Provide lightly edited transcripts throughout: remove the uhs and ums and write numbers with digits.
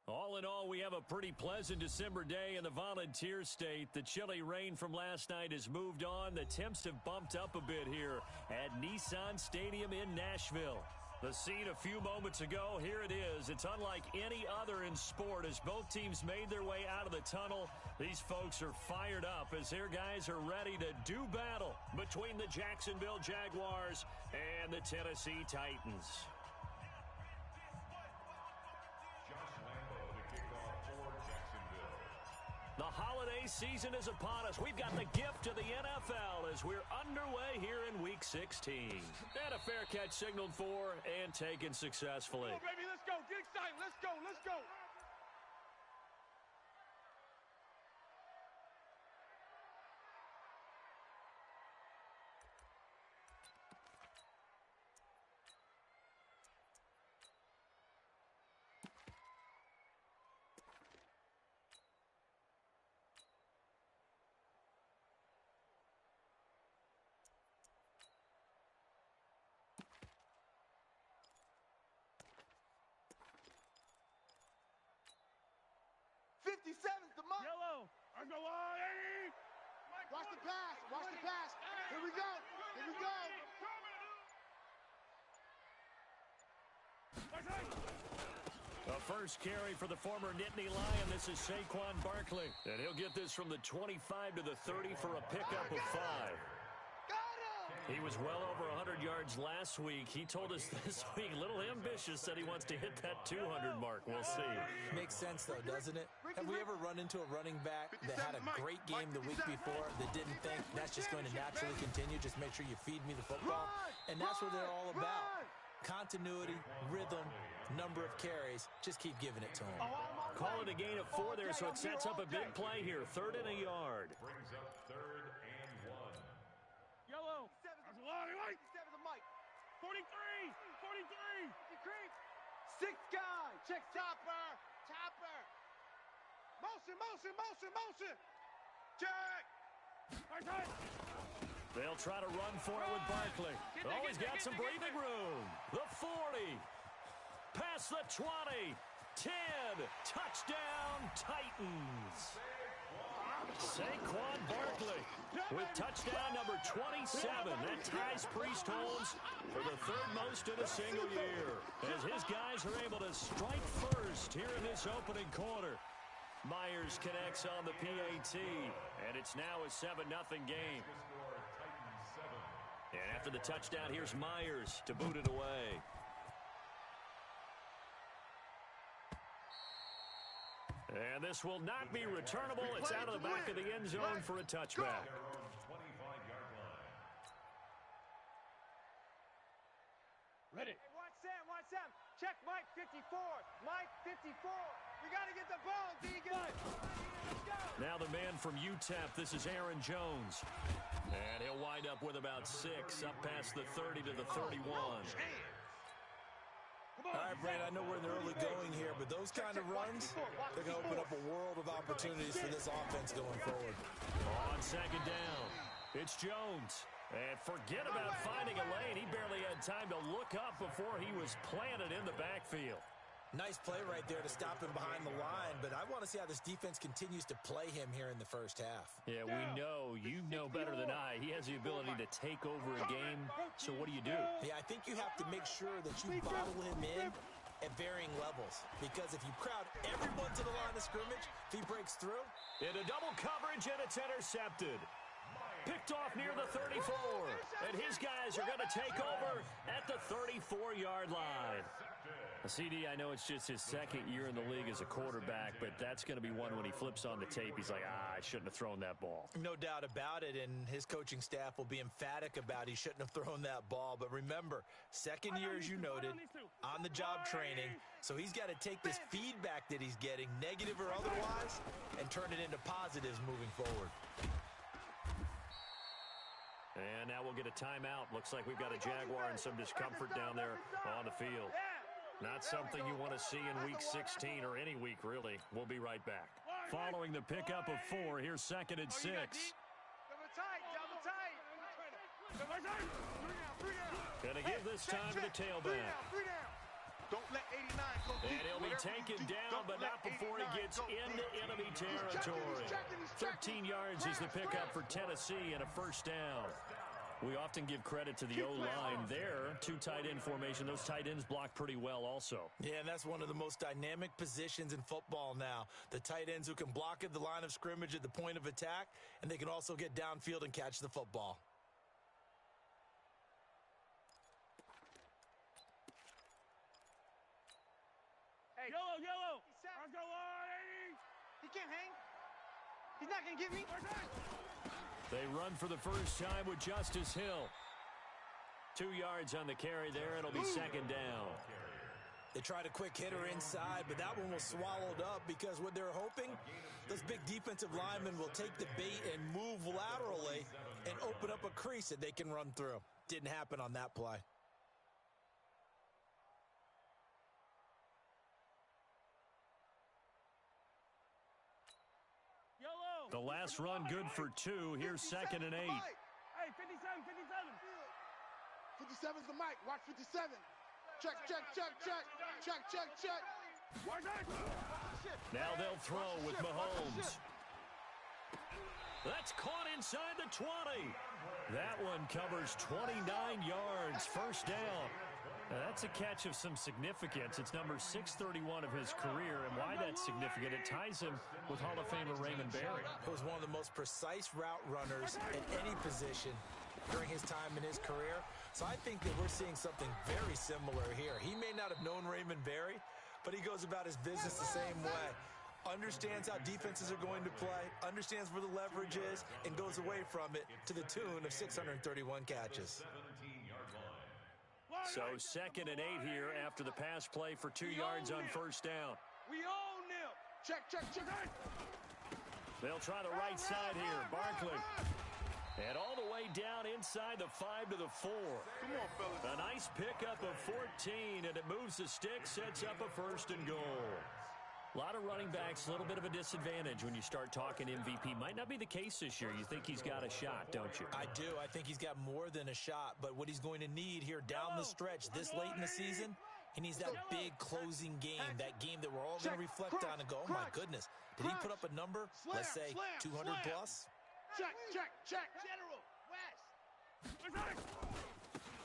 All in all, we have a pretty pleasant December day in the Volunteer State. The chilly rain from last night has moved on. The temps have bumped up a bit here at Nissan Stadium in Nashville. The scene a few moments ago, here it is. It's unlike any other in sport as both teams made their way out of the tunnel. These folks are fired up as their guys are ready to do battle between the Jacksonville Jaguars and the Tennessee Titans. The holiday season is upon us. We've got the gift of the NFL as we're underway here in Week 16. And a fair catch signaled for and taken successfully. Come on, baby, let's go. Get excited. Let's go. Let's go. Yellow. Watch the pass. Watch the pass. Here we go. Here we go. The first carry for the former Nittany Lion. This is Saquon Barkley. And he'll get this from the 25 to the 30 for a pickup of 5. He was well over 100 yards last week. He told us this week, a little ambitious, said he wants to hit that 200 mark. We'll see. Makes sense, though, doesn't it? Have we ever run into a running back that had a great game the week before that didn't think that's just going to naturally continue? Just make sure you feed me the football. And that's what they're all about. Continuity, rhythm, number of carries. Just keep giving it to him. Call it a gain of 4 there, so it sets up a big play here. 3rd and a yard. Brings up 3rd and 1. Yellow. 57 the mic. 43. 43. Sixth guy. Check Chopper. Motion. Check. They'll try to run for it with Barkley. Oh, he's got some breathing room. The 40. Past the 20. 10. Touchdown, Titans. Saquon Barkley with touchdown number 27. That ties Priest Holmes for the 3rd most in a single year as his guys are able to strike first here in this opening quarter. Myers connects on the PAT, and it's now a 7-0 game. And after the touchdown, here's Myers to boot it away. And this will not be returnable. It's out of the back of the end zone for a touchback. Ready. Hey, watch Sam. Check Mike 54. We got to get the ball, Deegan. Let's go. Now the man from UTEP, this is Aaron Jones. And he'll wind up with about 6, up past the 30 to the 31. All right, Brad, I know we're in the early going here, but those kind of runs, they're going to open up a world of opportunities for this offense going forward. On 2nd down, it's Jones. And forget about finding a lane. He barely had time to look up before he was planted in the backfield. Nice play right there to stop him behind the line, but I want to see how this defense continues to play him here in the first half. Yeah, we know. You know better than I. He has the ability to take over a game, so what do you do? Yeah, I think you have to make sure that you bottle him in at varying levels, because if you crowd everyone to the line of scrimmage, if he breaks through. Into double coverage, and it's intercepted. Picked off near the 34, and his guys are going to take over at the 34-yard line. CD, I know it's just his 2nd year in the league as a quarterback, but that's going to be one when he flips on the tape. He's like, I shouldn't have thrown that ball. No doubt about it, and his coaching staff will be emphatic about he shouldn't have thrown that ball. But remember, 2nd year, as you noted, on-the-job training, so he's got to take this feedback that he's getting, negative or otherwise, and turn it into positives moving forward. And now we'll get a timeout. Looks like we've got a Jaguar and some discomfort down there on the field. Not something you want to see in Week 16 or any week, really. We'll be right back. Following the pickup of 4, here's 2nd and 6. Double tight. Going to give this time to the tailback. Don't let 89 go deep. And he'll be taken down, but not before he gets into enemy territory. 13 yards is the pickup for Tennessee and a first down. We often give credit to the O-line there. Two tight end formation. Those tight ends block pretty well also. Yeah, and that's one of the most dynamic positions in football now. The tight ends who can block at the line of scrimmage at the point of attack, and they can also get downfield and catch the football. Hey, Yellow. Set. Let's go, 180. He can't hang. He's not going to get me. They run for the first time with Justice Hill. 2 yards on the carry there. It'll be second down. They tried a quick hitter inside, but that one was swallowed up because what they're hoping, those big defensive linemen will take the bait and move laterally and open up a crease that they can run through. Didn't happen on that play. Yellow. The last run good for 2. Here's second and 8. Hey, 57. 57's the mic. Watch 57. Check. Now they'll throw with Mahomes. That's caught inside the 20. That one covers 29 yards. First down. Now that's a catch of some significance. It's number 631 of his career, and why that's significant, it ties him with Hall of Famer Raymond Berry. He was one of the most precise route runners at any position during his time in his career. So I think that we're seeing something very similar here. He may not have known Raymond Berry, but he goes about his business the same way. Understands how defenses are going to play, understands where the leverage is, and goes away from it to the tune of 631 catches. So second and 8 here after the pass play for 2 yards on first down. We own them. Check. They'll try the right side here. Barkley. And all the way down inside the 5 to the 4. Come on, fellas. A nice pickup of 14, and it moves the stick, sets up a first and goal. A lot of running backs, a little bit of a disadvantage when you start talking MVP. Might not be the case this year. You think he's got a shot, don't you? I do. I think he's got more than a shot, but what he's going to need here down the stretch this late in the season, he needs that big closing game, that game that we're all going to reflect on and go, oh my goodness, did he put up a number, let's say 200 plus? Check. General, West.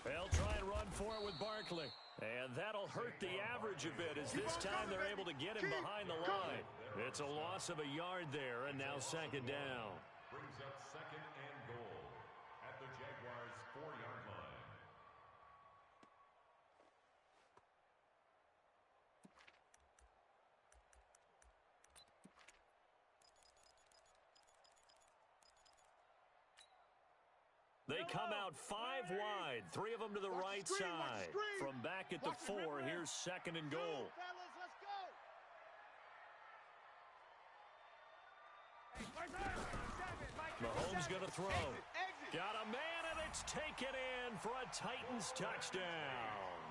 They'll try and run for it with Barkley. And that'll hurt the average a bit as this time they're able to get him behind the line. It's a loss of a yard there, and now second down. Brings up second and goal at the Jaguars' 4-yard line. They come out 5 wide, 3 of them to the right side. From back at the 4, here's second and goal. Fellas, let's go. Mahomes going to throw. Exit. Got a man, and it's taken in for a Titans touchdown.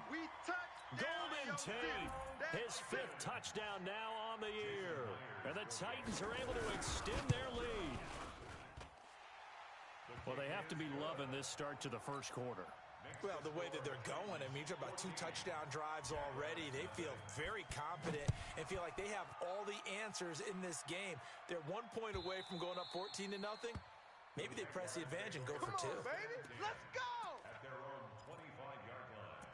We touch. Golden Tate, his 5th touchdown now on the year. And the Titans are able to extend their lead. Well, they have to be loving this start to the first quarter. Well, the way that they're going, I mean, you're talking about 2 touchdown drives already. They feel very confident and feel like they have all the answers in this game. They're 1 point away from going up 14-0. Maybe they press the advantage and go for 2. Baby, let's go. At their own 25-yard line.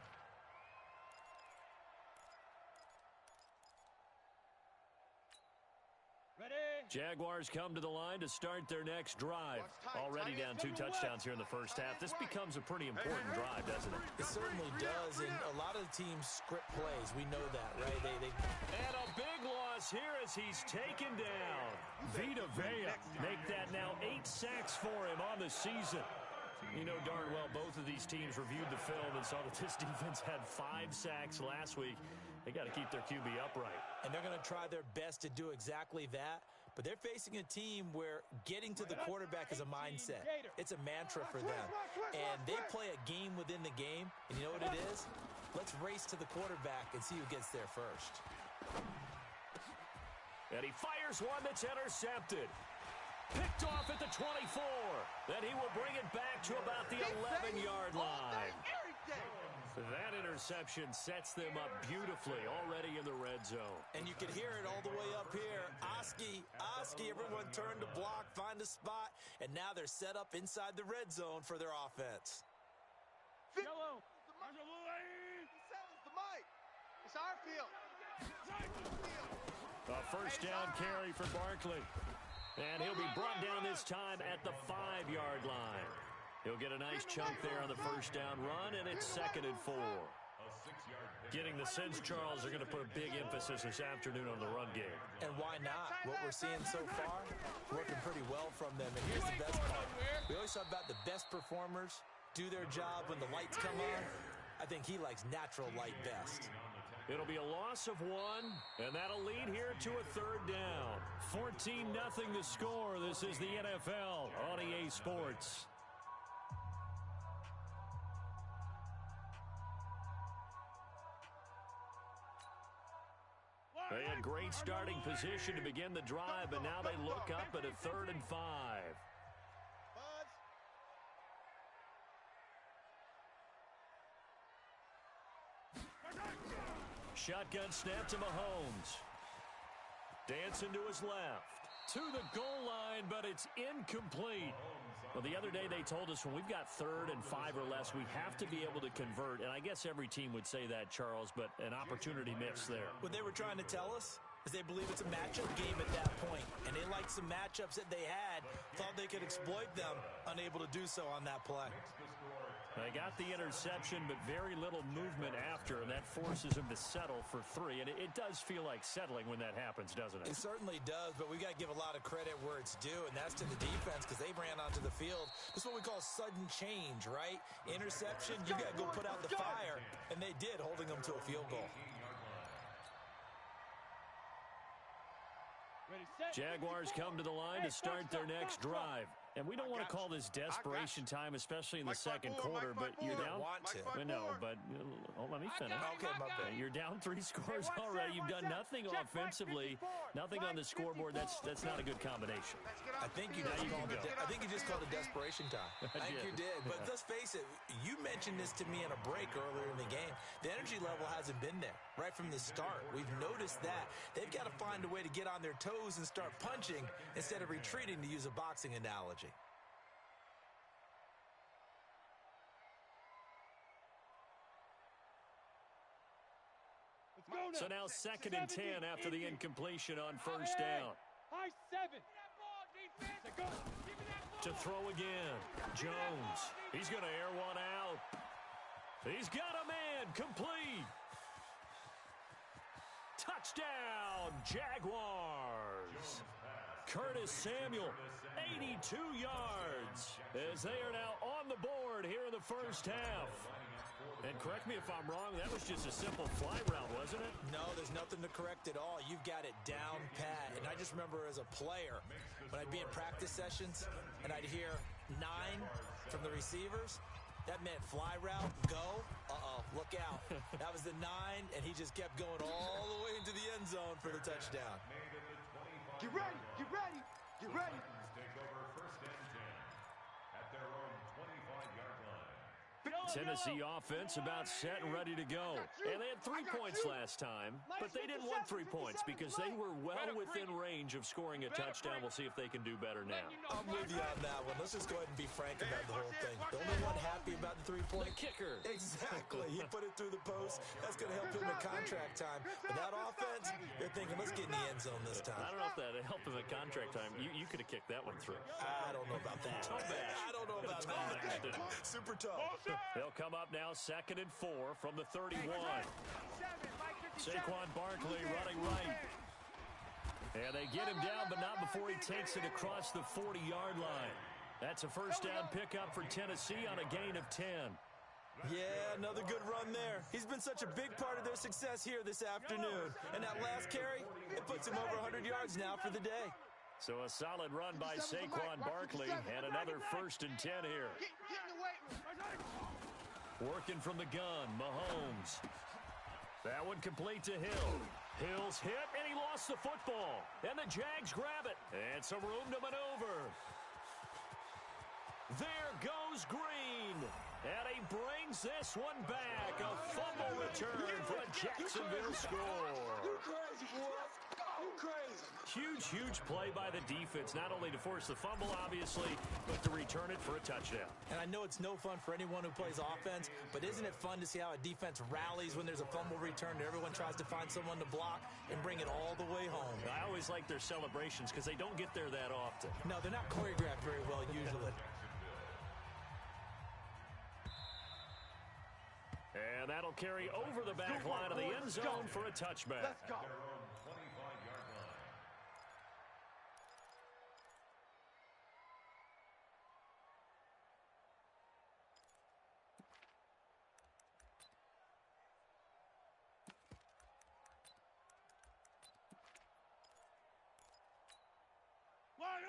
Ready. Jaguars come to the line to start their next drive. Already down 2 touchdowns here in the first half. This becomes a pretty important drive, doesn't it? It certainly does, and a lot of the teams script plays. We know that, right? And a big loss here as he's taken down. Vita Vea make that now 8 sacks for him on the season. You know darn well both of these teams reviewed the film and saw that this defense had 5 sacks last week. They got to keep their QB upright. And they're going to try their best to do exactly that. But they're facing a team where getting to the quarterback is a mindset. It's a mantra for them. And they play a game within the game. And you know what it is? Let's race to the quarterback and see who gets there first. And he fires one that's intercepted. Picked off at the 24. Then he will bring it back to about the 11-yard line. That interception sets them up beautifully already in the red zone. And you can hear it all the way up here. Oski, everyone turn to block, find a spot, and now they're set up inside the red zone for their offense. Yellow. There's a blue lane. It's the mic. It's our field. A first down carry for Barkley. And he'll be brought down this time at the 5-yard line. He'll get a nice chunk there on the first down run, and it's 2nd and 4. Getting the sense Charles are going to put a big emphasis this afternoon on the run game. And why not? What we're seeing so far, working pretty well from them. And here's the best part. We always talk about the best performers do their job when the lights come on. I think he likes natural light best. It'll be a loss of 1, and that'll lead here to a 3rd down. 14-0 the score. This is the NFL on EA Sports. They had great starting position to begin the drive, but now they look up at a 3rd and 5. Shotgun snap to Mahomes. Dancing to his left. To the goal line, but it's incomplete. Well, the other day they told us when we've got 3rd and 5 or less, we have to be able to convert. And I guess every team would say that, Charles, but an opportunity missed there. What they were trying to tell us is they believe it's a matchup game at that point. And they liked some matchups that they had, thought they could exploit them, unable to do so on that play. They got the interception, but very little movement after, and that forces them to settle for 3. And it does feel like settling when that happens, doesn't it? It certainly does, but we've got to give a lot of credit where it's due, and that's to the defense because they ran onto the field. This is what we call sudden change, right? Interception, you got to go put out the fire, and they did, holding them to a field goal. Jaguars come to the line to start their next drive. And we don't want to call this desperation time, especially in the second quarter, but you're down. No, but let me finish. Okay, my bad. You're down 3 scores already. You've done nothing offensively, nothing on the scoreboard. That's not a good combination. I think you just called it desperation time. I think you did. But let's face it, you mentioned this to me in a break earlier in the game. The energy level hasn't been there right from the start. We've noticed that. They've got to find a way to get on their toes and start punching instead of retreating, to use a boxing analogy. So now 2nd and 10 after the incompletion on first down. High 7. To throw again. Jones. He's going to air one out. He's got a man. Complete. Touchdown, Jaguars. Curtis Samuel, 82 yards, as they are now on the board here in the first half. And correct me if I'm wrong, that was just a simple fly route, wasn't it? No, there's nothing to correct at all. You've got it down pat. And I just remember as a player, when I'd be in practice sessions and I'd hear 9 from the receivers, that meant fly route, go, look out. That was the 9, and he just kept going all the way into the end zone for the touchdown. Get ready, get ready, get ready. Take over 1st and 10 at their own 25-yard line. Tennessee offense about set and ready to go. And they had 3 points last time, but they didn't want 3 points because they were well within range of scoring a touchdown. We'll see if they can do better now. I'm with you on that one. Let's just go ahead and be frank about the whole thing. The only one happy about the 3-point? The kicker. Exactly. He put it through the post. That's going to help him in contract time. But that offense, they're thinking, let's get in the end zone this time. I don't know if that helped him at contract time. You could have kicked that one through. I don't know about that. I don't know about that. Super tough. They'll come up now 2nd and 4 from the 31. Saquon Barkley running right. And they get him down, but not before he takes it across the 40-yard line. That's a first down pickup for Tennessee on a gain of 10. Yeah, another good run there. He's been such a big part of their success here this afternoon. And that last carry, it puts him over 100 yards now for the day. So a solid run by Saquon Barkley and another 1st and 10 here. Working from the gun, Mahomes. That one complete to Hill. Hill's hit, and he lost the football. And the Jags grab it. And some room to maneuver. There goes Green. And he brings this one back. A fumble return for a Jacksonville score. You crazy, boy. You crazy. Huge play by the defense, not only to force the fumble, obviously, but to return it for a touchdown. And I know it's no fun for anyone who plays offense, but isn't it fun to see how a defense rallies when there's a fumble return and everyone tries to find someone to block and bring it all the way home? I always like their celebrations because they don't get there that often. No, they're not choreographed very well usually. And that'll carry over the back line of the end zone for a touchback. Let's go.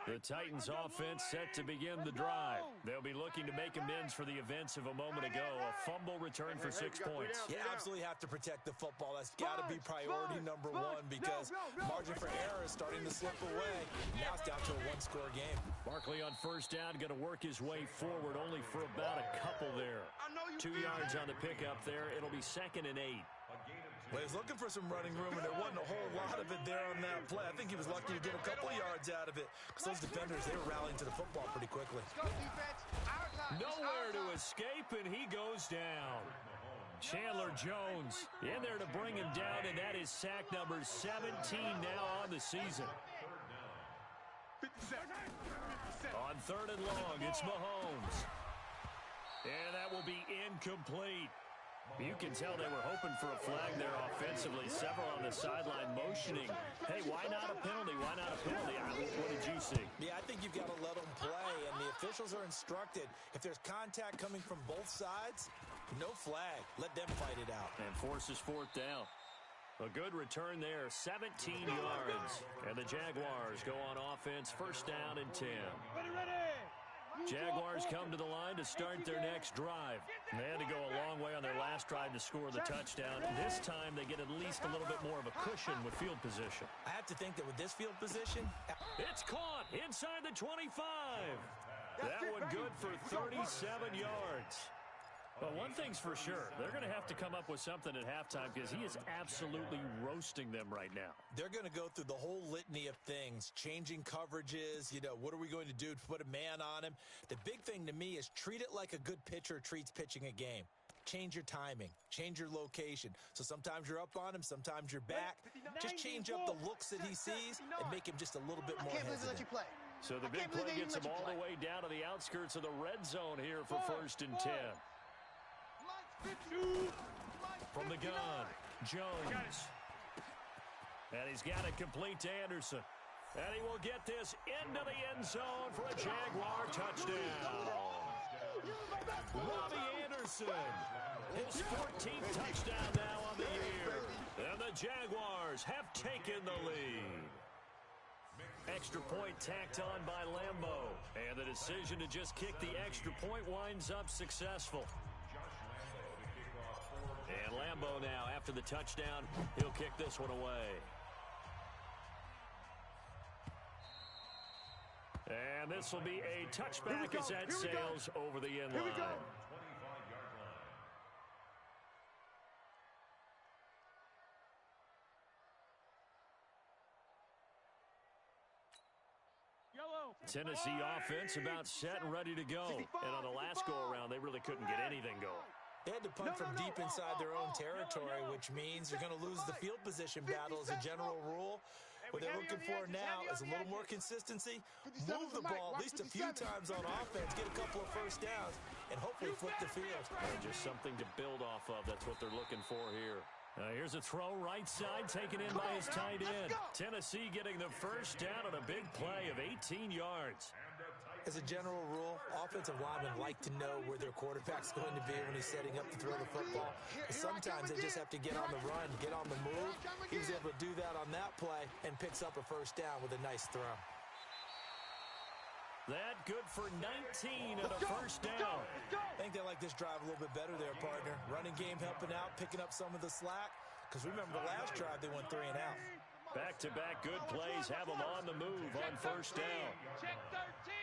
The Titans offense set to begin the drive. They'll be looking to make amends for the events of a moment ago. A fumble return for 6 points. You absolutely have to protect the football. That's got to be priority number one because margin for error is starting to slip away. Now it's down to a one-score game. Barkley on first down, going to work his way forward only for about a couple there. 2 yards on the pickup there. It'll be 2nd and 8. Well, he was looking for some running room, and there wasn't a whole lot of it there on that play. I think he was lucky to get a couple of yards out of it because those defenders, they were rallying to the football pretty quickly. Go defense. Our time. Nowhere to escape, and he goes down. Chandler Jones in there to bring him down, and that is sack number 17 now on the season. On 3rd and long, it's Mahomes. And that will be incomplete. You can tell they were hoping for a flag there offensively. Several on the sideline motioning. Hey, why not a penalty? Why not a penalty? What did you see? Yeah, I think you've got to let them play, and the officials are instructed. If there's contact coming from both sides, no flag. Let them fight it out. And forces 4th down. A good return there, 17 yards. And the Jaguars go on offense, 1st down and 10. Ready. Jaguars come to the line to start their next drive. They had to go a long way on their last drive to score the touchdown. This time they get at least a little bit more of a cushion with field position. I have to think that with this field position... It's caught inside the 25. That one good for 37 yards. But one thing's for sure, they're going to have to come up with something at halftime because he is absolutely roasting them right now. They're going to go through the whole litany of things, changing coverages, what are we going to do to put a man on him? The big thing to me is treat it like a good pitcher treats pitching a game. Change your timing, change your location. So sometimes you're up on him, sometimes you're back. Just change up the looks that he sees and make him just a little bit more hesitant. So the big play gets him all the way down to the outskirts of the red zone here for 1st and 10. From the gun, Jones. And he's got it complete to Anderson. And he will get this into the end zone for a Jaguar touchdown. Robbie Anderson, his 14th touchdown now on the year. And the Jaguars have taken the lead. Extra point tacked on by Lambo. And the decision to just kick the extra point winds up successful. And Lambo now, after the touchdown, he'll kick this one away. And this will be a touchback as that sails over the end line. Tennessee offense about set and ready to go. And on the last go-around, they really couldn't get anything going. They had to punt from deep inside their own territory, which means they're going to lose the field position battle as a general rule. What they're looking for now is a little more consistency, move the ball at least a few times on offense, get a couple of first downs, and hopefully flip the field. And just something to build off of. That's what they're looking for here. Here's a throw right side taken in by his tight end. Tennessee getting the first down on a big play of 18 yards. As a general rule, offensive linemen like to know where their quarterback's going to be when he's setting up to throw the football. But sometimes they just have to get on the run, get on the move. He was able to do that on that play and picks up a first down with a nice throw. That good for 19 and a first down. I think they like this drive a little bit better there, partner. Running game helping out, picking up some of the slack. Because remember the last drive, they went 3 and out. Back-to-back good plays have them on the move on first down. Check 13.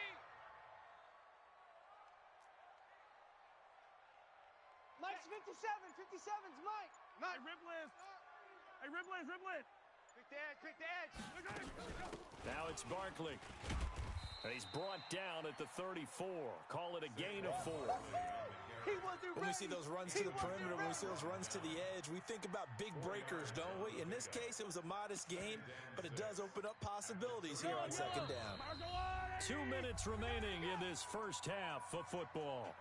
57's Mike. Hey, Riplet. Hey, Riplet. Quick the edge. Now it's Barkley. And he's brought down at the 34. Call it a gain of 4. When we see those runs to the perimeter, when we see those runs to the edge, we think about big breakers, don't we? In this case, it was a modest gain, but it does open up possibilities here on second down. 2 minutes remaining in this first half of football.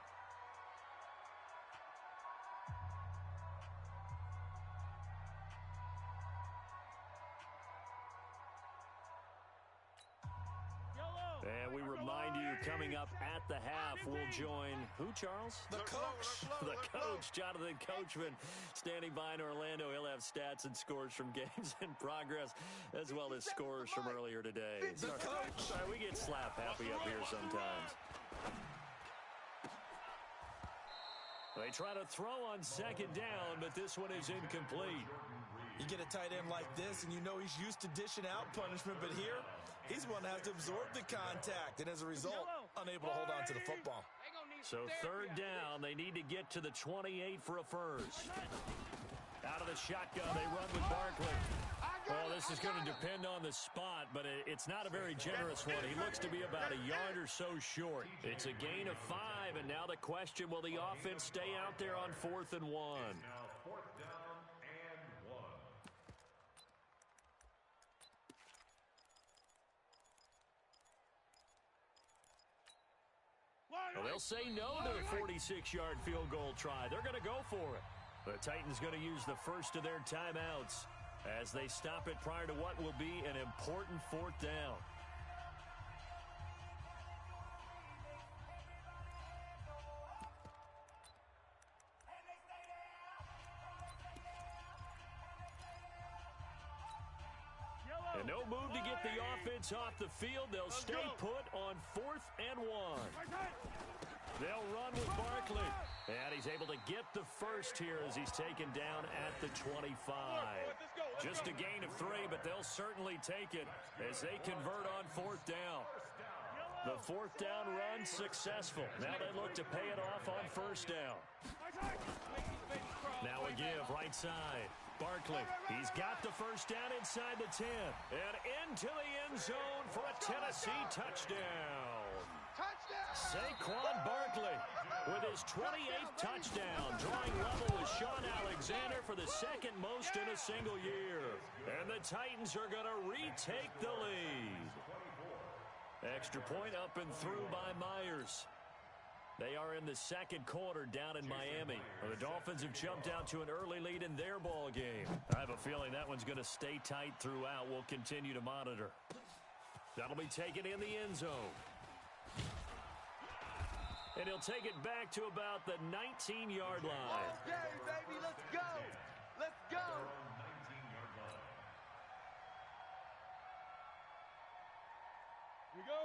And we remind you, coming up at the half, we'll join who, Charles? The coach. The coach, Jonathan Coachman, standing by in Orlando. He'll have stats and scores from games in progress, as well as scores from earlier today. The coach. Sorry, we get slap happy up here sometimes. They try to throw on second down, but this one is incomplete. You get a tight end like this, and you know he's used to dishing out punishment, but here, he's one that has to absorb the contact, and as a result, unable to hold on to the football. So third down, they need to get to the 28 for a first. Out of the shotgun, they run with Barkley. Well, this is going to depend on the spot, but it's not a very generous one. He looks to be about a yard or so short. It's a gain of 5, and now the question, will the offense stay out there on 4th and 1? Now fourth down and 1. Well, they'll say no to the 46-yard field goal try. They're going to go for it. The Titans going to use the first of their timeouts as they stop it prior to what will be an important 4th down. And no move to get the offense off the field. They'll stay put on 4th and 1. They'll run with Barkley. And he's able to get the first here as he's taken down at the 25. Just a gain of 3, but they'll certainly take it as they convert on 4th down. The 4th down run successful. Now they look to pay it off on 1st down. Now a give right side. Barkley, he's got the first down inside the 10. And into the end zone for a Tennessee touchdown. Saquon Barkley with his 28th touchdown, drawing level with Sean Alexander for the second most in a single year. And the Titans are going to retake the lead. Extra point up and through by Myers. They are in the second quarter down in Miami. The Dolphins have jumped out to an early lead in their ball game. I have a feeling that one's going to stay tight throughout. We'll continue to monitor. That'll be taken in the end zone. And he'll take it back to about the 19-yard line. Okay, baby, let's go. Let's go.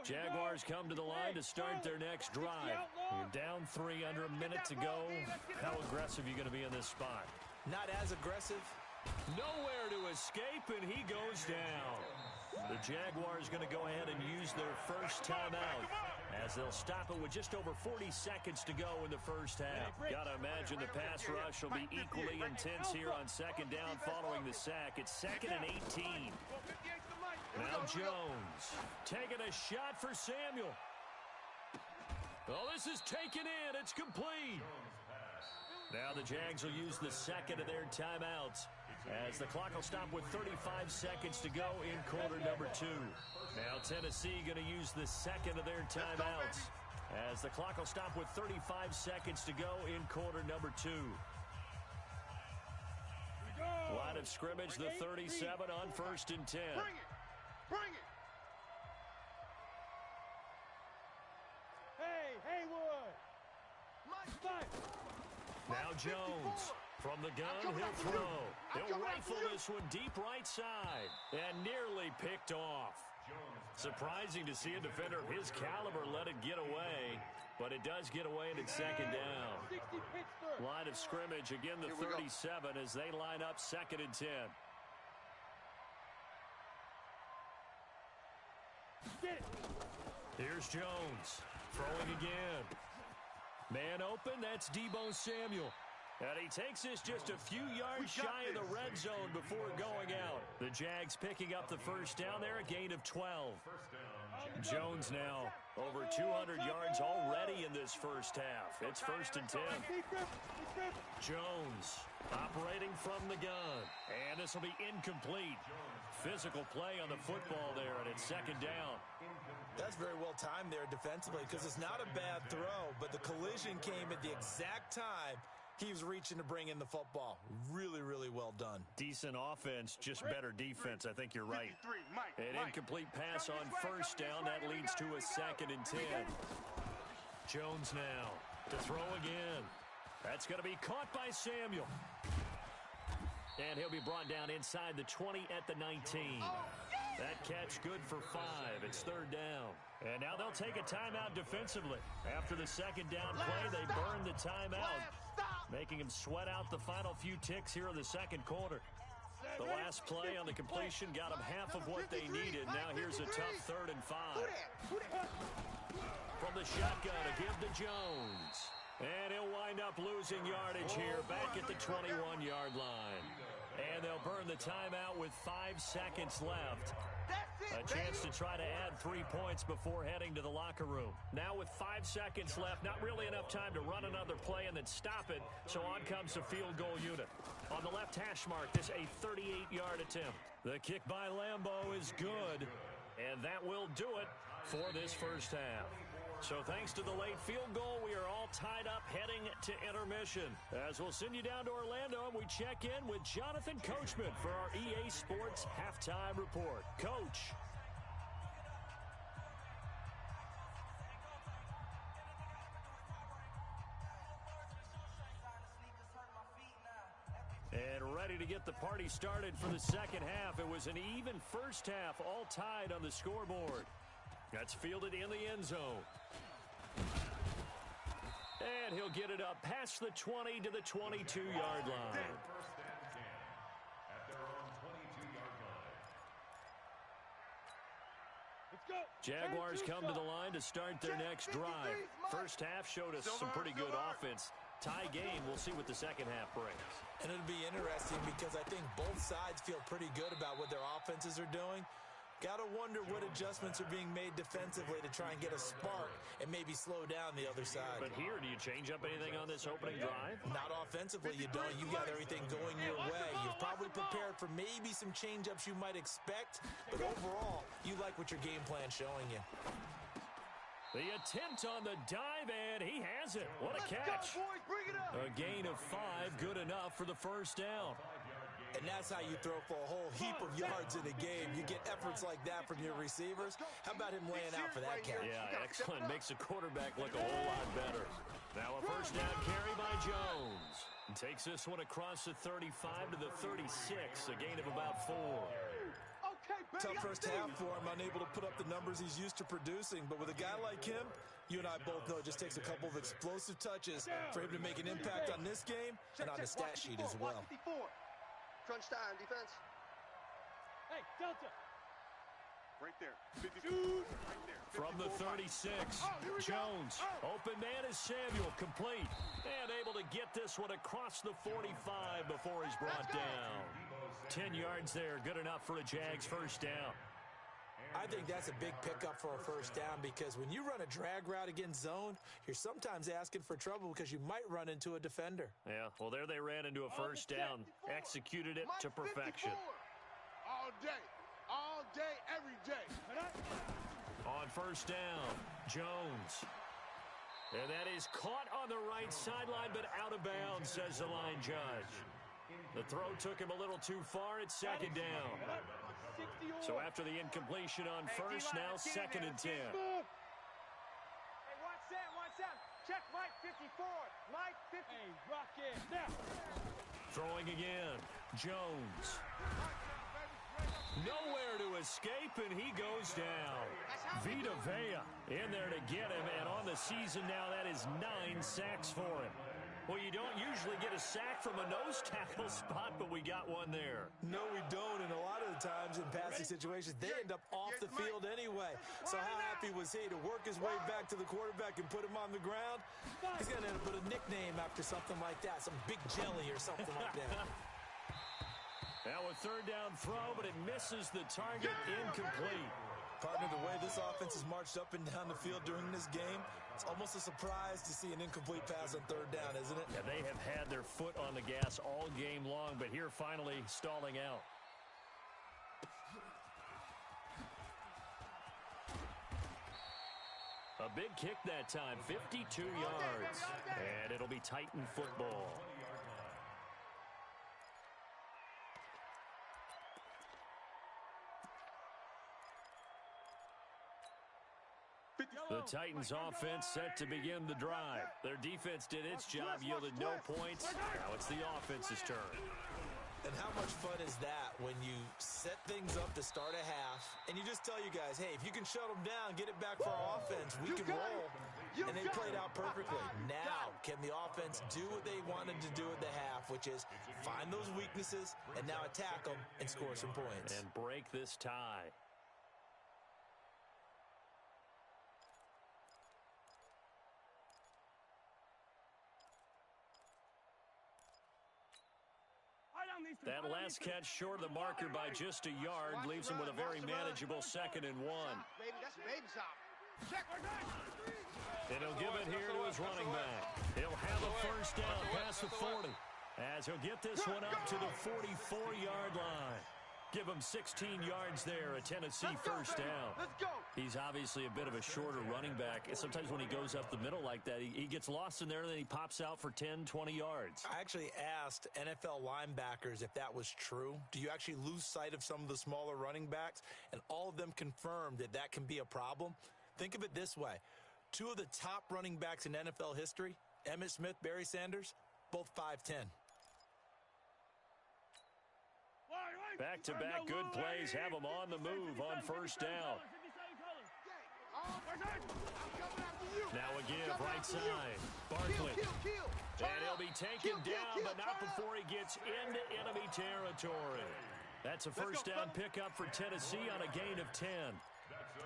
Jaguars come to the line to start their next drive. You're down 3 under a minute to go. How aggressive are you going to be in this spot? Not as aggressive. Nowhere to escape, and he goes down. The Jaguars going to go ahead and use their first timeout as they'll stop it with just over 40 seconds to go in the first half. Got to imagine the pass rush will be equally intense here on second down following the sack. It's 2nd and 18. Now Jones taking a shot for Samuel. Oh, this is taken in. It's complete. Now the Jags will use the second of their timeouts as the clock will stop with 35 seconds to go in quarter number 2. Now Tennessee going to use the second of their timeouts as the clock will stop with 35 seconds to go in quarter number 2. Line of scrimmage, the 37 on 1st and 10. Bring it. Hey, Haywood. Now Jones from the gun, he'll throw. He'll rifle this one deep right side and nearly picked off. Surprising to see a defender of his caliber let it get away, but it does get away and it's second down. Line of scrimmage, again the 37 as they line up 2nd and 10. Here's Jones throwing again. Man open, that's Deebo Samuel. And he takes this just a few yards shy of the red zone before going out. The Jags picking up the first down there, a gain of 12. Jones now over 200 yards already in this first half. It's 1st and 10. Jones operating from the gun. And this will be incomplete. Physical play on the football there, and it's 2nd down. That's very well timed there defensively because it's not a bad throw, but the collision came at the exact time he was reaching to bring in the football. Really, really well done. Decent offense, just better defense. I think you're right. An incomplete pass on 1st down. That leads to a 2nd and 10. Jones now to throw again. That's going to be caught by Samuel. And he'll be brought down inside the 20 at the 19. That catch good for 5. It's 3rd down. And now they'll take a timeout defensively. After the 2nd down play, they burn the timeout, making them sweat out the final few ticks here in the 2nd quarter. The last play on the completion got them half of what they needed. Now here's a tough 3rd and 5. From the shotgun to give to Jones. And he'll wind up losing yardage here back at the 21-yard line. And they'll burn the timeout with 5 seconds left. A chance to try to add 3 points before heading to the locker room. Now with 5 seconds left, not really enough time to run another play and then stop it, so on comes the field goal unit. On the left hash mark, this a 38-yard attempt. The kick by Lambeau is good, and that will do it for this first half. So thanks to the late field goal, we are all tied up heading to intermission. As we'll send you down to Orlando, and we check in with Jonathan Coachman for our EA Sports Halftime Report. Coach. And ready to get the party started for the second half. It was an even first half, all tied on the scoreboard. That's fielded in the end zone. And he'll get it up past the 20 to the 22-yard line. First down 10 at their own 22-yard line. Let's go. Jaguars come to the line to start their next drive. First half showed us some pretty good offense. Tie game, we'll see what the second half brings. And it'll be interesting because I think both sides feel pretty good about what their offenses are doing. Got to wonder what adjustments are being made defensively to try and get a spark and maybe slow down the other side. But here, do you change up anything on this opening drive? Not offensively, you don't. You got everything going your way. You've probably prepared for maybe some change-ups you might expect, but overall, you like what your game plan's showing you. The attempt on the dive, and he has it. What a catch. A gain of 5, good enough for the first down. And that's how you throw for a whole heap of yards in a game. You get efforts like that from your receivers. How about him laying out for that catch? Yeah, excellent. Makes the quarterback look a whole lot better. Now a first down carry by Jones. Takes this one across the 35 to the 36, a gain of about 4. Tough first half for him, unable to put up the numbers he's used to producing. But with a guy like him, you and I both know it just takes a couple of explosive touches for him to make an impact on this game and on the stat sheet as well. Crunch time, defense. Hey, Delta. Right there. 52. Right there. From the 36, Jones. Open man is Samuel, complete. And able to get this one across the 45 before he's brought down. 10 yards there, good enough for a Jags first down. I think that's a big pickup for a first down because when you run a drag route against zone, you're sometimes asking for trouble because you might run into a defender. Yeah, well, there they ran into a first down. Executed it to perfection. All day, every day. On first down, Jones. And that is caught on the right sideline, but out of bounds, says the line judge. The throw took him a little too far. It's second down. So after the incompletion on first, now 2nd and 10. Hey, watch Sam. Check Mike 54. Mike 50. Hey, rock it. Now. Throwing again. Jones. Nowhere to escape, and he goes down. Vita Vea in there to get him, and on the season now, that is 9 sacks for him. Well, you don't usually get a sack from a nose tackle spot, but we got one there. No, we don't, and a lot of the times in passing situations, they end up off the field anyway. So how he was here to work his way back to the quarterback and put him on the ground, he's going to end up with a nickname after something like that, some big jelly or something like that. Now a third down throw, but it misses the target, incomplete. Partner, the way this offense has marched up and down the field during this game, it's almost a surprise to see an incomplete pass on third down, isn't it? Yeah, they have had their foot on the gas all game long, but here finally stalling out. A big kick that time, 52 yards. And it'll be Titan football. The Titans offense set to begin the drive. Their defense did its job, yielded no points. Now it's the offense's turn. And how much fun is that when you set things up to start a half and you just tell you guys, hey, if you can shut them down, get it back for our offense, we can roll. And they played out perfectly. Now, can the offense do what they wanted to do at the half, which is find those weaknesses and now attack them and score some points. And break this tie. That last catch short of the marker by just a yard leaves him with a very manageable 2nd and 1. And he'll give it here to his running back. He'll have a first down past the 40 as he'll get this one up to the 44-yard line. Give him 16 yards there, a Tennessee first down. Let's go. He's obviously a bit of a shorter running back. Sometimes when he goes up the middle like that, he gets lost in there, and then he pops out for 10, 20 yards. I actually asked NFL linebackers if that was true. Do you actually lose sight of some of the smaller running backs? And all of them confirmed that that can be a problem. Think of it this way. 2 of the top running backs in NFL history, Emmitt Smith, Barry Sanders, both 5'10". Back-to-back good plays have him on the move on first down. Now a give right side. Barkley. And he'll be taken down, but not before he gets into enemy territory. That's a first down pickup for Tennessee on a gain of 10.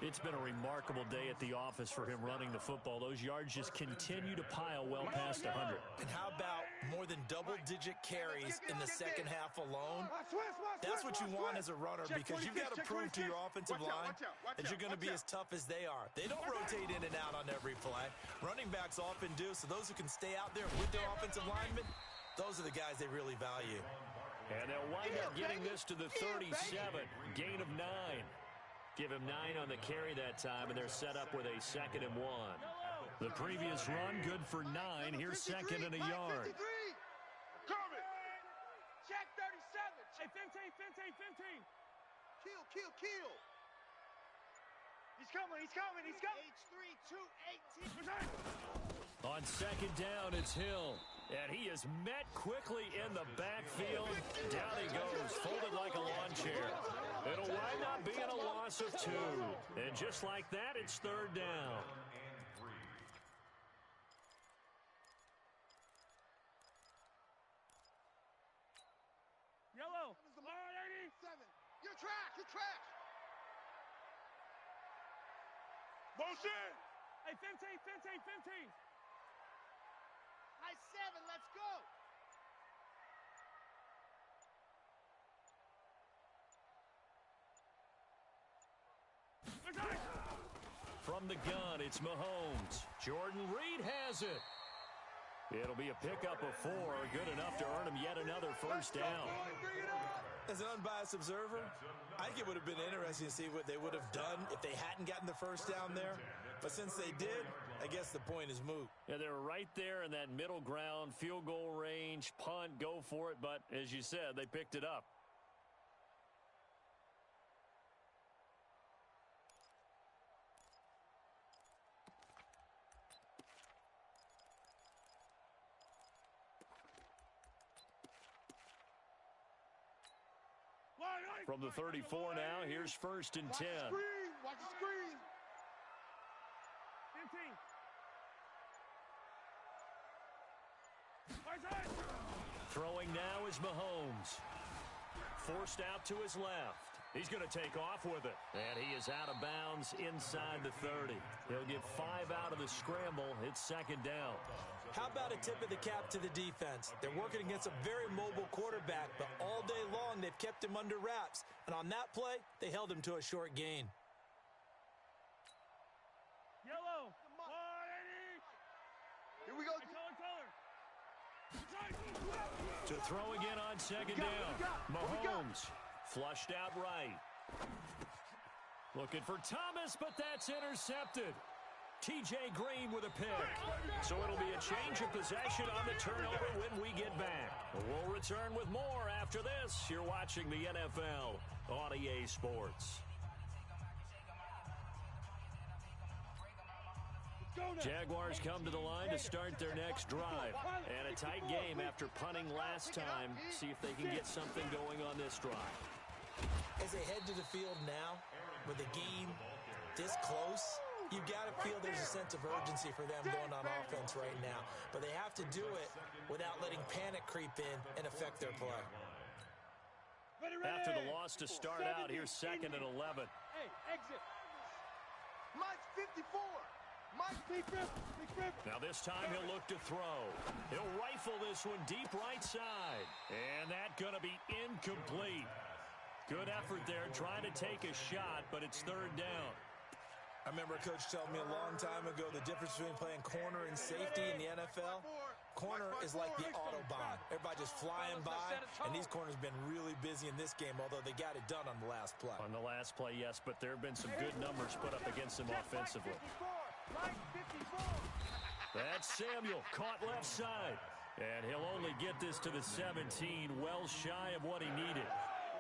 It's been a remarkable day at the office for him running the football. Those yards just continue to pile well past 100. And how about more than double-digit carries in the second half alone? That's what you want as a runner, because you've got to prove to your offensive line that you're going to be as tough as they are. They don't rotate in and out on every play. Running backs often do, so those who can stay out there with their offensive linemen, those are the guys they really value. And they'll wind up getting this to the 37, gain of 9. Give him 9 on the carry that time, and they're set up with a 2nd and 1. The previous run, good for 9. Here's 2nd and a yard. Check 37. Hey, 15. Kill. He's coming. H3, 2, 18. On 2nd down, it's Hill. And he is met quickly in the backfield. Down he goes, folded like a lawn chair. It'll wind up being a loss of 2. And just like that, it's 3rd down. Yellow. You're trash. Motion. Hey, 15. High 7, let's go. From the gun, it's Mahomes. Jordan Reed has it. It'll be a pickup of 4, good enough to earn him yet another first down. As an unbiased observer, I think it would have been interesting to see what they would have done if they hadn't gotten the first down there. But since they did, I guess the point is moot. Yeah, they're right there in that middle ground, field goal range, punt, go for it. But as you said, they picked it up. From the 34 now, here's 1st and 10. Watch the screen. 15. Throwing now is Mahomes. Forced out to his left. He's going to take off with it. And he is out of bounds inside the 30. He'll get 5 out of the scramble. It's second down. How about a tip of the cap to the defense? They're working against a very mobile quarterback, but all day long they've kept him under wraps. And on that play, they held him to a short gain. Yellow. Here we go. To throw again on second down. Mahomes flushed out right. Looking for Thomas, but that's intercepted. T.J. Green with a pick. So it'll be a change of possession on the turnover when we get back. We'll return with more after this. You're watching the NFL on EA Sports. Jaguars come to the line to start their next drive. And a tight game after punting last time. See if they can get something going on this drive. As they head to the field now, with the game this close, you've got to feel there's a sense of urgency for them going on offense right now. But they have to do it without letting panic creep in and affect their play. After the loss to start out, here's second and 11. Hey, exit. Mike's 54. Mike, big grip. Now this time he'll look to throw. He'll rifle this one deep right side. And that's going to be incomplete. Good effort there, trying to take a shot, but it's third down. I remember a coach telling me a long time ago the difference between playing corner and safety in the NFL. Corner is like the Autobahn. Everybody just flying by, and these corners have been really busy in this game, although they got it done on the last play. On the last play, yes, but there have been some good numbers put up against them offensively. That's Samuel, caught left side. And he'll only get this to the 17, well shy of what he needed.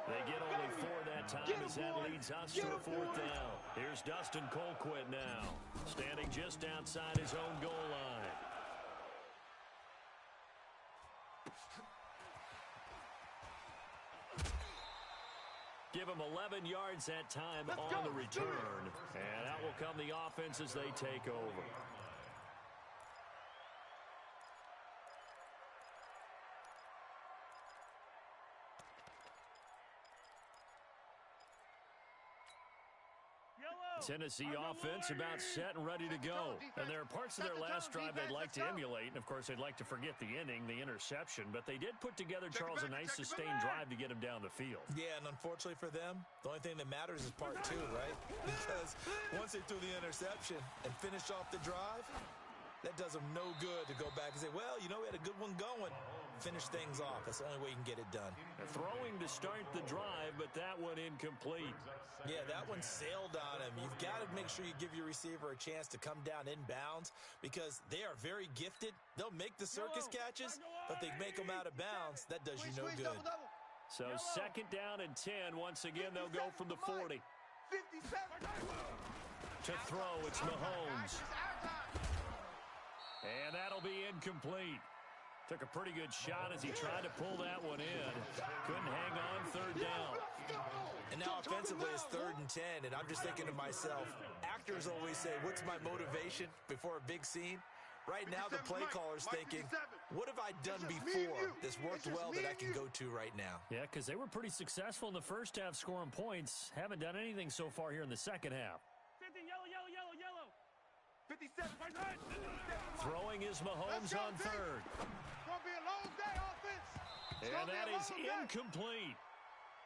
They get only 4 that time as that leads us to a fourth down. Here's Dustin Colquitt now, standing just outside his own goal line. Give him 11 yards that time on the return. And out will come the offense as they take over. Tennessee offense about set and ready to go. And there are parts of their last drive they'd like to emulate. And, of course, they'd like to forget the inning, the interception. But they did put together, Charles, a nice sustained drive to get him down the field. Yeah, and unfortunately for them, the only thing that matters is part 2, right? Because once they threw the interception and finished off the drive, that does them no good to go back and say, well, you know, we had a good one going. Finish things off. That's the only way you can get it done. They're throwing to start the drive, but that one incomplete. Yeah, that one sailed on him. You've got to make sure you give your receiver a chance to come down inbounds because they are very gifted. They'll make the circus catches, but they make them out of bounds. That does you no good. So second down and 10. Once again, they'll go from the 40. 57. To throw, it's Mahomes. And that'll be incomplete. Took a pretty good shot as he tried to pull that one in. Couldn't hang on, third down. And now offensively it's 3rd and 10, and I'm just thinking to myself, actors always say, what's my motivation before a big scene? Right now the play caller's thinking, what have I done before that's worked well that I can go to right now? Yeah, because they were pretty successful in the first half scoring points. Haven't done anything so far here in the second half. 50, yellow. 57. Throwing is Mahomes on third. Gonna be a long day, offense. And that is incomplete.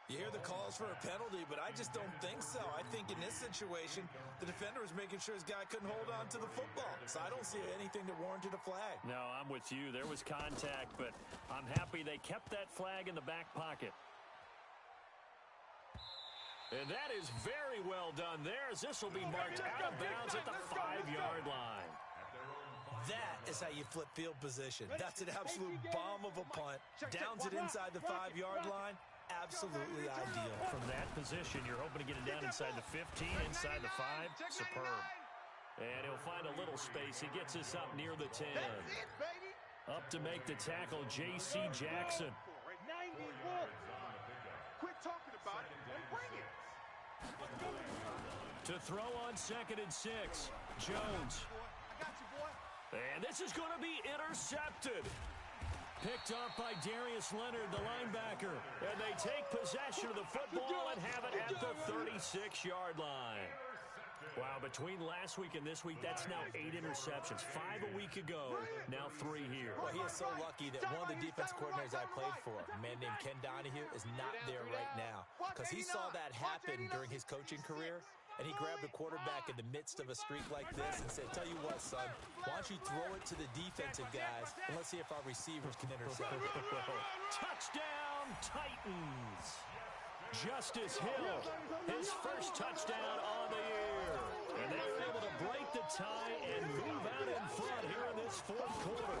You hear the calls for a penalty, but I just don't think so. I think in this situation, the defender was making sure his guy couldn't hold on to the football. So I don't see anything that warranted a flag. No, I'm with you. There was contact, but I'm happy they kept that flag in the back pocket. And that is very well done there, as this will be marked out of bounds at the 5-yard line. That is how you flip field position. That's an absolute bomb of a punt. Downs it inside the 5-yard line. Absolutely ideal. From that position, you're hoping to get it down inside the 15, inside the 5. Superb. And he'll find a little space. He gets us up near the 10. Up to make the tackle, J.C. Jackson. 91. Quit talking about it and bring it. To throw on second and 6, Jones. I got you, boy. And this is going to be intercepted. picked off by Darius Leonard, the linebacker. And they take possession of the football and have it at the 36-yard line. Wow, between last week and this week, that's now 8 interceptions. 5 a week ago, now 3 here. Well, he is so lucky that one of the defense coordinators I played for, a man named Ken Donahue, is not there right now. Because he saw that happen during his coaching career, and he grabbed the quarterback in the midst of a streak like this and said, tell you what, son, why don't you throw it to the defensive guys, and let's see if our receivers can intercept it. Touchdown, Titans! Justice Hill, his first touchdown on the year. And they were able to break the tie and move out in front here in this fourth quarter.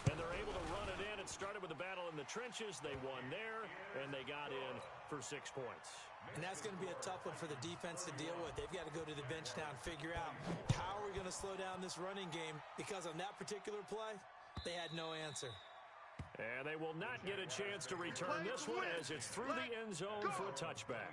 And they're able to run it in. It started with a battle in the trenches. They won there, and they got in for 6 points. And that's going to be a tough one for the defense to deal with. They've got to go to the bench now and figure out how are we going to slow down this running game, because on that particular play, they had no answer. And they will not get a chance to return this one as it's through the end zone for a touchback.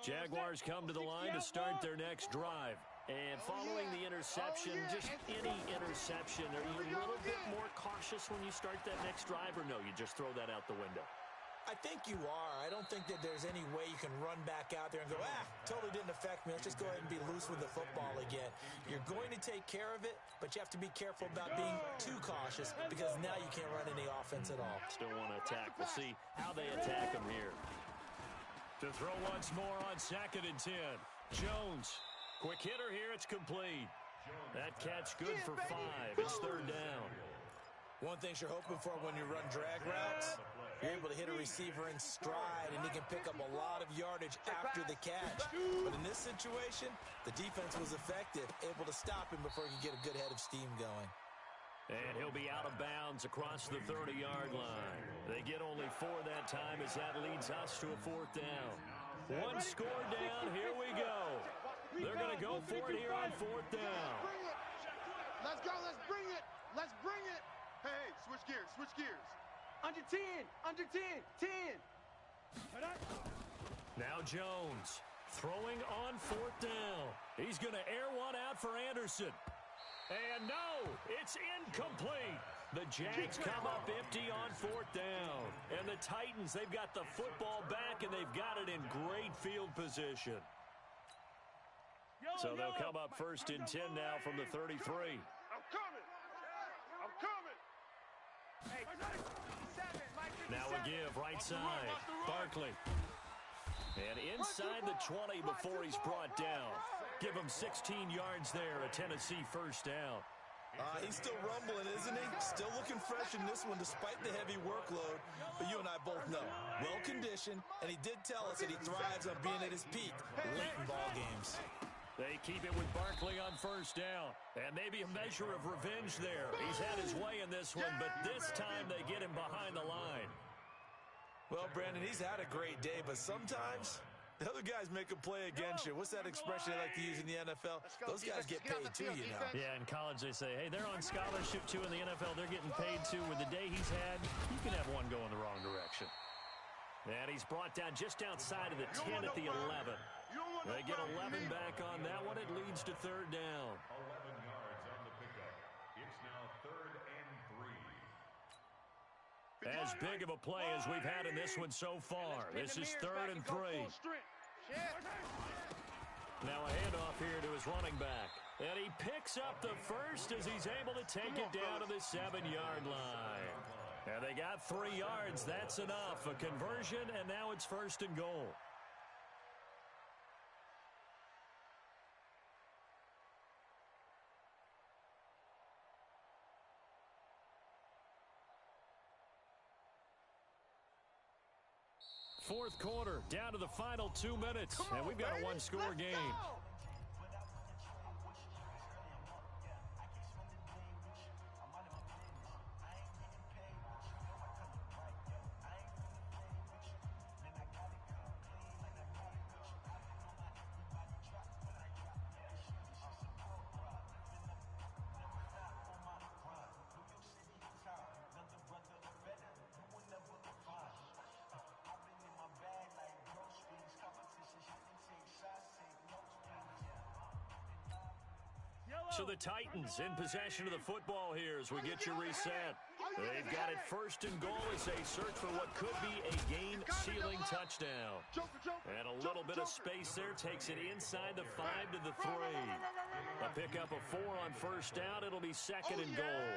Jaguars come to the line to start their next drive. And following the interception, just any interception, are you a little bit more cautious when you start that next drive, or no, you just throw that out the window? I think you are. I don't think that there's any way you can run back out there and go, totally didn't affect me. Let's just go ahead and be loose with the football again. You're going to take care of it, but you have to be careful about being too cautious, because now you can't run any offense at all. Still want to attack. We'll see how they attack them here. To throw once more on 2nd and 10. Jones, quick hitter here. It's complete. That catch good for 5. It's 3rd down. One thing you're hoping for when you run drag routes, you're able to hit a receiver in stride, and he can pick up a lot of yardage after the catch. But in this situation, the defense was effective, able to stop him before he could get a good head of steam going. And he'll be out of bounds across the 30-yard line. They get only 4 that time, as that leads us to a 4th down. 1 score down. Here we go. They're going to go for it here on 4th down. Let's go. Let's bring it. Let's bring it. Hey, switch gears. Switch gears. Under 10, under 10, 10. Now Jones throwing on 4th down. He's going to air one out for Anderson. And no, it's incomplete. The Jags come up empty on 4th down. And the Titans, they've got the football back, and they've got it in great field position. So they'll come up 1st and 10 now from the 33. I'm coming. I'm coming. Hey, 7, Mike 57. Now a give, right side. Barkley. And inside the 20 before he's brought down. Give him 16 yards there, a Tennessee 1st down. He's still rumbling, isn't he? Still looking fresh in this one despite the heavy workload. But you and I both know, well-conditioned, and he did tell us that he thrives on being at his peak late in ball games. They keep it with Barkley on 1st down. And maybe a measure of revenge there. He's had his way in this one, but this time they get him behind the line. Well, Brandon, he's had a great day, but sometimes the other guys make a play against you. What's that expression they like to use in the NFL? Those guys get paid too, you know. Yeah, in college they say, hey, they're on scholarship too. In the NFL, they're getting paid too. With the day he's had, you can have one going the wrong direction. And he's brought down just outside of the 10 at the 11. They get 11 back on that one. It leads to 3rd down. 11 yards on the pickup. It's now 3rd and 3. As big of a play as we've had in this one so far. This is 3rd and 3. Now a handoff here to his running back. And he picks up the first as he's able to take it down to the 7-yard line. And they got 3 yards. That's enough. A conversion, and now it's 1st and goal. Fourth quarter, down to the final 2 minutes, and we've got a one-score game. So the Titans in possession of the football here as we get you reset. They've got it first and goal as they search for what could be a game-sealing touchdown. And a little bit of space there takes it inside the 5 to the 3. A pickup of 4 on first down. It'll be second and goal.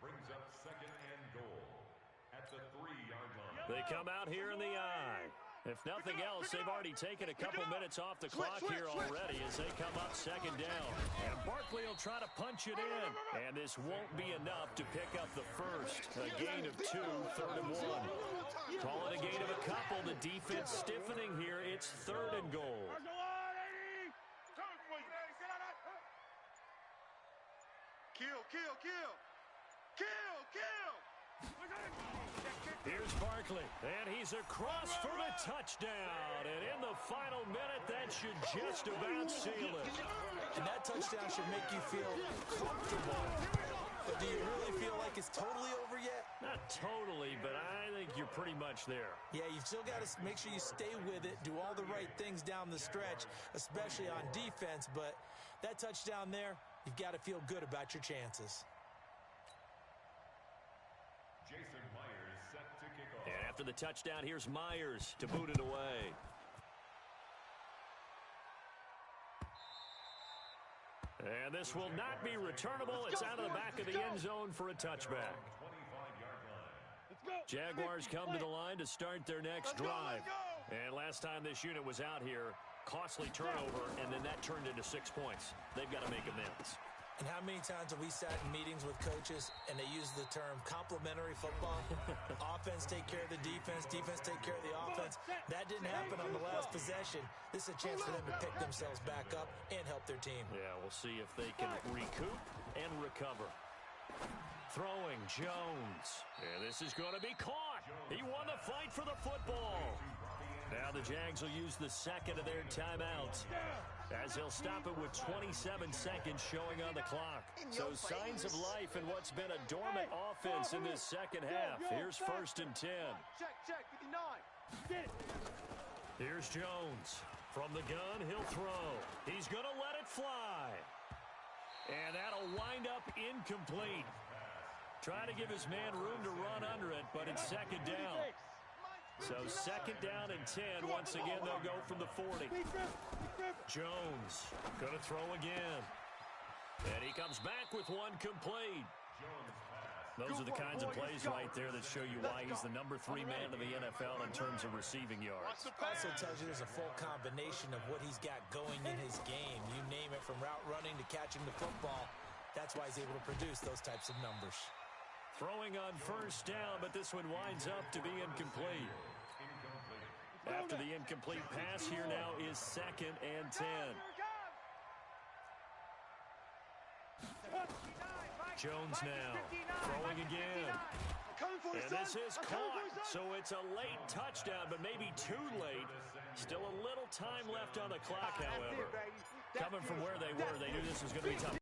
Brings up second and goal at the 3-yard line. They come out here in the eye. If nothing else, they've already taken a couple minutes off the clock here already as they come up second down. And Barkley will try to punch it in. And this won't be enough to pick up the first. A gain of 2, third and 1. Call it a gain of a couple. The defense stiffening here. It's third and goal. Kill, kill, kill. Kill, kill. Here's Barkley, and he's across for the touchdown. And in the final minute, that should just about seal it. And that touchdown should make you feel comfortable. But do you really feel like it's totally over yet? Not totally, but I think you're pretty much there. Yeah, you've still got to make sure you stay with it, do all the right things down the stretch, especially on defense. But that touchdown there, you've got to feel good about your chances. Jason Myers set to kick off. And after the touchdown, here's Myers to boot it away. And this will not be returnable. It's out of the back of the end zone for a touchback. 25-yard line. Jaguars come to the line to start their next drive. And last time this unit was out here, costly turnover, and then that turned into 6 points. They've got to make amends. And how many times have we sat in meetings with coaches and they use the term complementary football? Offense take care of the defense, defense take care of the offense. That didn't happen on the last possession. This is a chance for them to pick themselves back up and help their team. Yeah, we'll see if they can recoup and recover. Throwing Jones. And this is going to be caught. He won the fight for the football. Now the Jags will use the second of their timeouts as they'll stop it with 27 seconds showing on the clock. So signs of life in what's been a dormant offense in this second half. Here's first and 10. Check, 59. Here's Jones. From the gun, he'll throw. He's going to let it fly. And that'll wind up incomplete. Trying to give his man room to run under it, but it's second down. So second down and 10. Once again, they'll go from the 40. Jones going to throw again. And he comes back with one complete. Those are the kinds of plays right there that show you why he's the number 3 man in the NFL in terms of receiving yards. Also tells you there's a full combination of what he's got going in his game. You name it, from route running to catching the football. That's why he's able to produce those types of numbers. Throwing on first down, but this one winds up to be incomplete. After the incomplete pass, here now is second and 10. Jones now throwing again. And this is caught, so it's a late touchdown, but maybe too late. Still a little time left on the clock, however. Coming from where they were, they knew this was going to be tough.